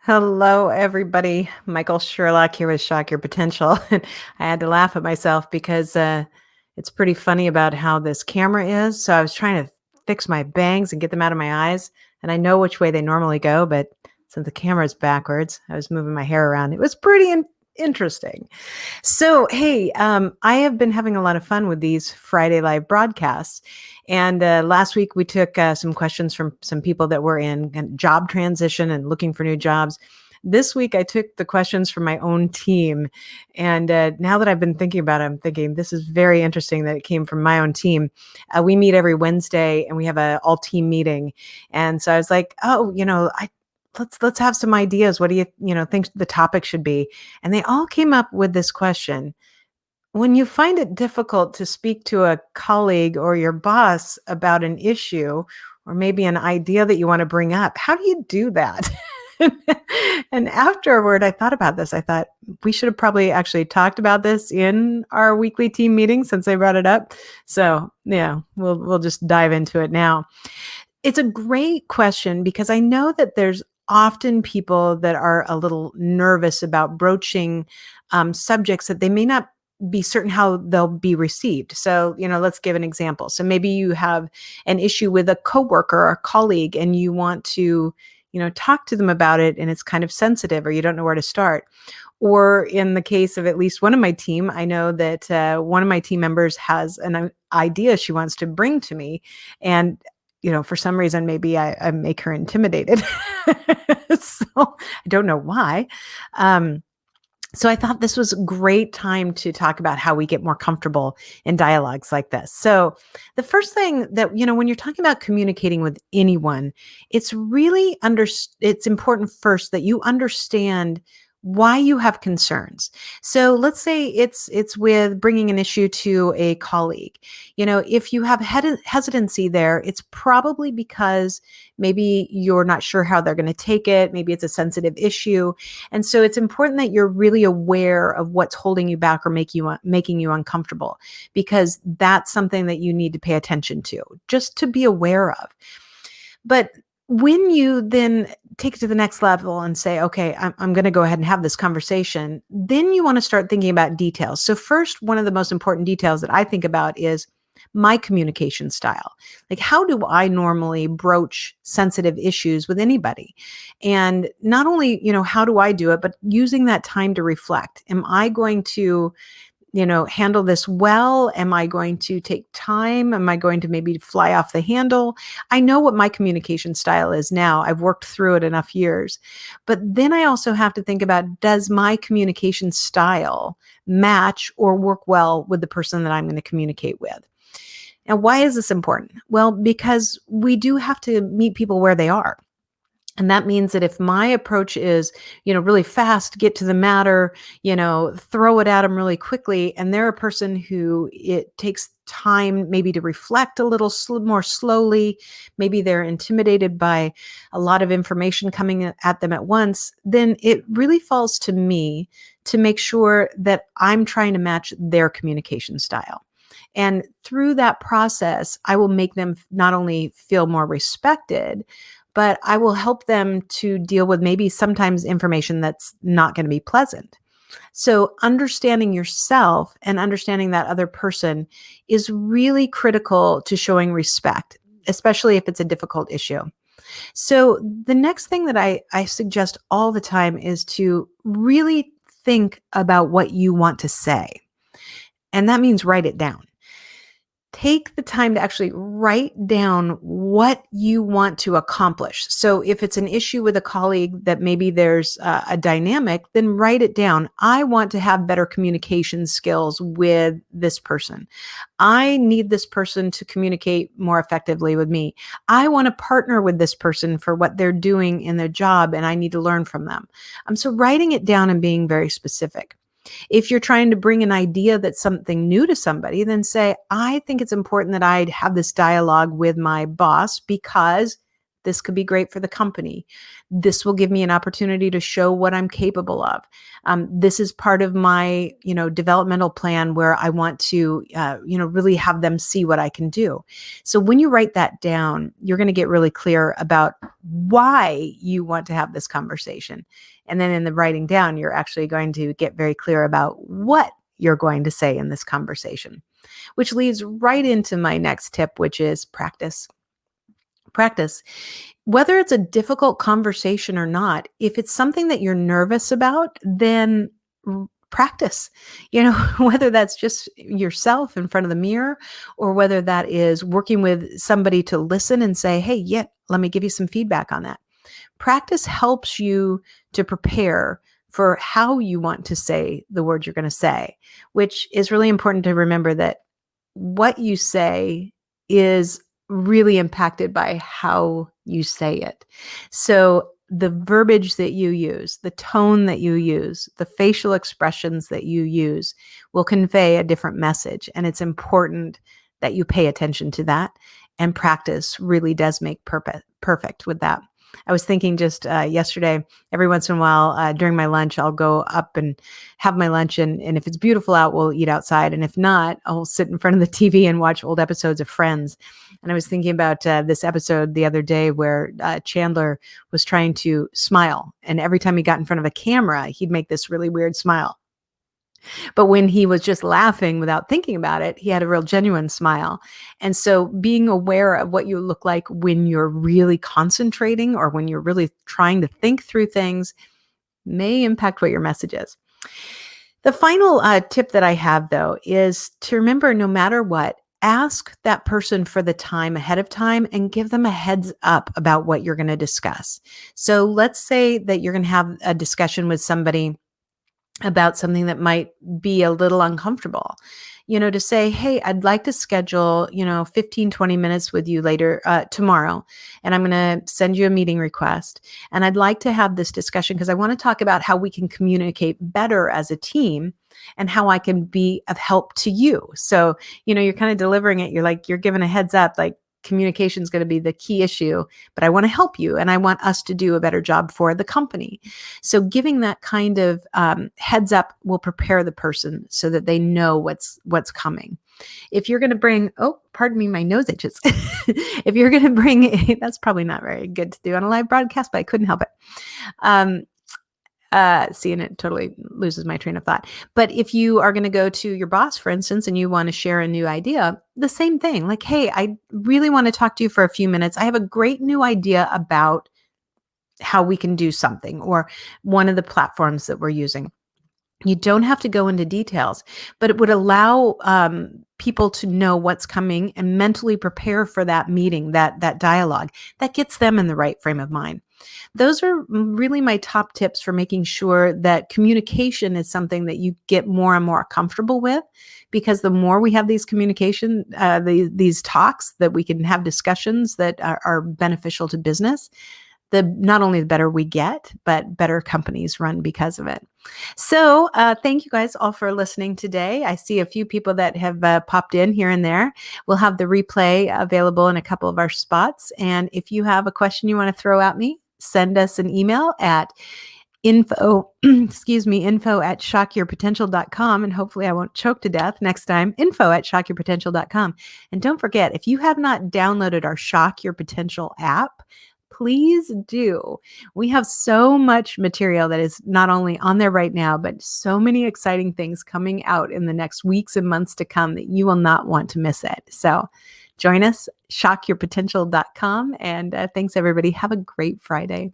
Hello, everybody. Michael Sherlock here with Shock Your Potential. And I had to laugh at myself because it's pretty funny about how this camera is. So I was trying to fix my bangs and get them out of my eyes. And I know which way they normally go, but since the camera is backwards, I was moving my hair around. It was pretty interesting. So, hey, I have been having a lot of fun with these Friday Live broadcasts. And last week we took some questions from some people that were in job transition and looking for new jobs. This week I took the questions from my own team. And now that I've been thinking about it, I'm thinking this is very interesting that it came from my own team. We meet every Wednesday and we have a all team meeting. And so I was like, oh, let's have some ideas. What do you think the topic should be? And they all came up with this question. When you find it difficult to speak to a colleague or your boss about an issue or maybe an idea that you want to bring up, how do you do that? And afterward, I thought about this. I thought we should have probably actually talked about this in our weekly team meeting since they brought it up. So yeah, we'll just dive into it now. It's a great question because I know that there's often people that are a little nervous about broaching subjects that they may not be certain how they'll be received. So, let's give an example. So maybe you have an issue with a coworker or a colleague and you want to, talk to them about it and it's kind of sensitive or you don't know where to start. Or in the case of at least one of my team, I know that one of my team members has an idea she wants to bring to me. And for some reason, maybe I make her intimidated. So I don't know why. So I thought this was a great time to talk about how we get more comfortable in dialogues like this. So the first thing that, when you're talking about communicating with anyone, it's really it's important first that you understand why you have concerns. So let's say it's with bringing an issue to a colleague. If you have hesitancy there, it's probably because maybe you're not sure how they're going to take it. Maybe it's a sensitive issue. And so it's important that you're really aware of what's holding you back or making you uncomfortable, because that's something that you need to pay attention to, just to be aware of. But when you then take it to the next level and say, okay, I'm going to go ahead and have this conversation, then you want to start thinking about details. So first, one of the most important details that I think about is my communication style. Like, how do I normally broach sensitive issues with anybody? And not only, how do I do it, but using that time to reflect. Am I going to handle this well? Am I going to take time? Am I going to maybe fly off the handle? I know what my communication style is now. I've worked through it enough years. But then I also have to think about, does my communication style match or work well with the person that I'm going to communicate with? And why is this important? Well, because we do have to meet people where they are. And that means that if my approach is, really fast, get to the matter, throw it at them really quickly, and they're a person who it takes time maybe to reflect a little more slowly, maybe they're intimidated by a lot of information coming at them at once, then it really falls to me to make sure that I'm trying to match their communication style. And through that process, I will make them not only feel more respected, but I will help them to deal with maybe sometimes information that's not going to be pleasant. So understanding yourself and understanding that other person is really critical to showing respect, especially if it's a difficult issue. So the next thing that I suggest all the time is to really think about what you want to say. And that means write it down. Take the time to actually write down what you want to accomplish. So if it's an issue with a colleague that maybe there's a dynamic, then write it down. I want to have better communication skills with this person. I need this person to communicate more effectively with me. I want to partner with this person for what they're doing in their job, and I need to learn from them. So writing it down and being very specific. If you're trying to bring an idea that's something new to somebody, then say, I think it's important that I have this dialogue with my boss because This could be great for the company. This will give me an opportunity to show what I'm capable of. This is part of my, developmental plan where I want to, really have them see what I can do. So when you write that down, you're going to get really clear about why you want to have this conversation. And then in the writing down, you're actually going to get very clear about what you're going to say in this conversation, which leads right into my next tip, which is practice. Practice. Whether it's a difficult conversation or not, if it's something that you're nervous about, then practice, whether that's just yourself in front of the mirror or whether that is working with somebody to listen and say, hey, yeah, let me give you some feedback on that. Practice helps you to prepare for how you want to say the words you're going to say, which is really important to remember that what you say is really impacted by how you say it. So the verbiage that you use, the tone that you use, the facial expressions that you use will convey a different message. And it's important that you pay attention to that. And practice really does make perfect with that. I was thinking just yesterday, every once in a while during my lunch, I'll go up and have my lunch. And if it's beautiful out, we'll eat outside. And if not, I'll sit in front of the TV and watch old episodes of Friends. And I was thinking about this episode the other day where Chandler was trying to smile. And every time he got in front of a camera, he'd make this really weird smile. But when he was just laughing without thinking about it, he had a real genuine smile. And so being aware of what you look like when you're really concentrating or when you're really trying to think through things may impact what your message is. The final tip that I have, though, is to remember no matter what, ask that person for the time ahead of time and give them a heads up about what you're going to discuss. So let's say that you're going to have a discussion with somebody about something that might be a little uncomfortable, to say, hey, I'd like to schedule, 15, 20 minutes with you later tomorrow. And I'm going to send you a meeting request. And I'd like to have this discussion because I want to talk about how we can communicate better as a team and how I can be of help to you. So, you're kind of delivering it. You're giving a heads up, like, communication is going to be the key issue, but I want to help you and I want us to do a better job for the company. So giving that kind of heads up will prepare the person so that they know what's coming. If you're going to bring, pardon me, my nose itches. If you're going to bring, that's probably not very good to do on a live broadcast, but I couldn't help it. And it totally loses my train of thought. But if you are going to go to your boss, for instance, and you want to share a new idea, the same thing. Like, hey, I really want to talk to you for a few minutes. I have a great new idea about how we can do something or one of the platforms that we're using. You don't have to go into details, but it would allow people to know what's coming and mentally prepare for that meeting, that dialogue. That gets them in the right frame of mind. Those are really my top tips for making sure that communication is something that you get more and more comfortable with, because the more we have these communication, these talks that we can have discussions that are beneficial to business, not only the better we get, but better companies run because of it. So thank you guys all for listening today. I see a few people that have popped in here and there. We'll have the replay available in a couple of our spots. And if you have a question you want to throw at me, send us an email at info at shockyourpotential.com. And hopefully I won't choke to death next time, info at shockyourpotential.com. And don't forget, if you have not downloaded our Shock Your Potential app, please do. We have so much material that is not only on there right now, but so many exciting things coming out in the next weeks and months to come that you will not want to miss it. So join us, shockyourpotential.com. And thanks, everybody. Have a great Friday.